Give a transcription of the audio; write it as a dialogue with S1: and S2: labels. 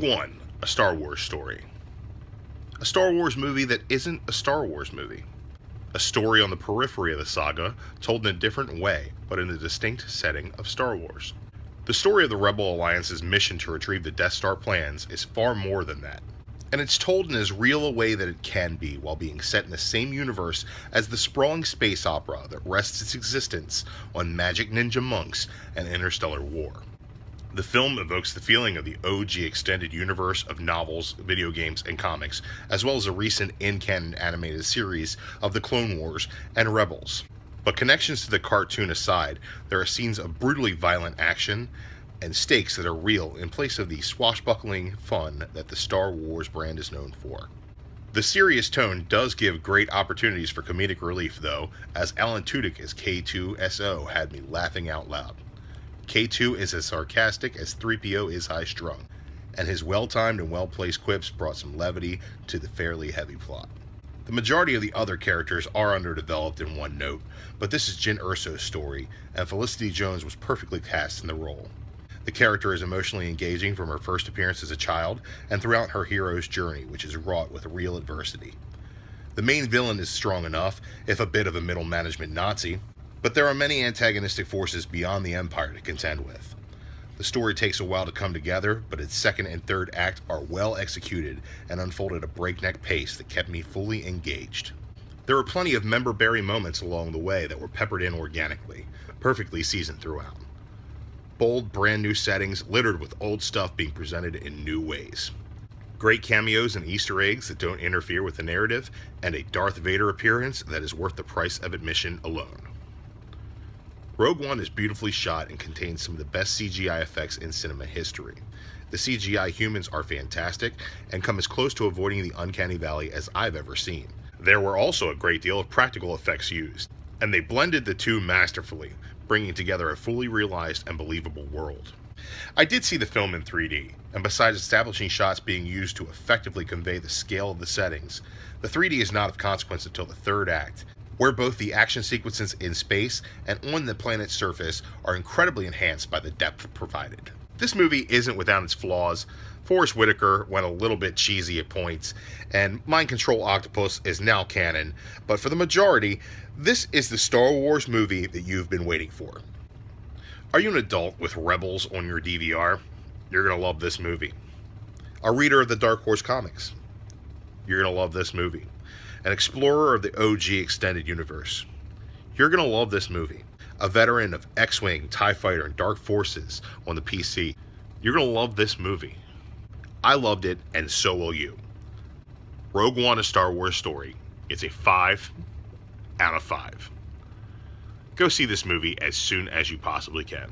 S1: Rogue One, a Star Wars story. A Star Wars movie that isn't a Star Wars movie. A story on the periphery of the saga, told in a different way, but in a distinct setting of Star Wars. The story of the Rebel Alliance's mission to retrieve the Death Star plans is far more than that. And it's told in as real a way that it can be while being set in the same universe as the sprawling space opera that rests its existence on magic ninja monks and interstellar war. The film evokes the feeling of the OG extended universe of novels, video games, and comics, as well as a recent in-canon animated series of the Clone Wars and Rebels. But connections to the cartoon aside, there are scenes of brutally violent action and stakes that are real in place of the swashbuckling fun that the Star Wars brand is known for. The serious tone does give great opportunities for comedic relief though, as Alan Tudyk as K2SO had me laughing out loud. K2 is as sarcastic as 3PO is high-strung, and his well-timed and well-placed quips brought some levity to the fairly heavy plot. The majority of the other characters are underdeveloped in one note, but this is Jyn Erso's story, and Felicity Jones was perfectly cast in the role. The character is emotionally engaging from her first appearance as a child, and throughout her hero's journey, which is wrought with real adversity. The main villain is strong enough, if a bit of a middle management Nazi, but there are many antagonistic forces beyond the Empire to contend with. The story takes a while to come together, but its second and third act are well executed and unfolded at a breakneck pace that kept me fully engaged. There were plenty of member-bearing moments along the way that were peppered in organically, perfectly seasoned throughout. Bold, brand new settings littered with old stuff being presented in new ways. Great cameos and Easter eggs that don't interfere with the narrative, and a Darth Vader appearance that is worth the price of admission alone. Rogue One is beautifully shot and contains some of the best CGI effects in cinema history. The CGI humans are fantastic and come as close to avoiding the uncanny valley as I've ever seen. There were also a great deal of practical effects used, and they blended the two masterfully, bringing together a fully realized and believable world. I did see the film in 3D, and besides establishing shots being used to effectively convey the scale of the settings, the 3D is not of consequence until the third act, where both the action sequences in space and on the planet's surface are incredibly enhanced by the depth provided. This movie isn't without its flaws. Forrest Whitaker went a little bit cheesy at points, and Mind Control Octopus is now canon, but for the majority, this is the Star Wars movie that you've been waiting for. Are you an adult with Rebels on your DVR? You're going to love this movie. A reader of the Dark Horse comics? You're going to love this movie. An explorer of the OG extended universe? You're going to love this movie. A veteran of X-Wing, TIE Fighter, and Dark Forces on the PC? You're going to love this movie. I loved it, and so will you. Rogue One, a Star Wars story. It's a 5 out of 5. Go see this movie as soon as you possibly can.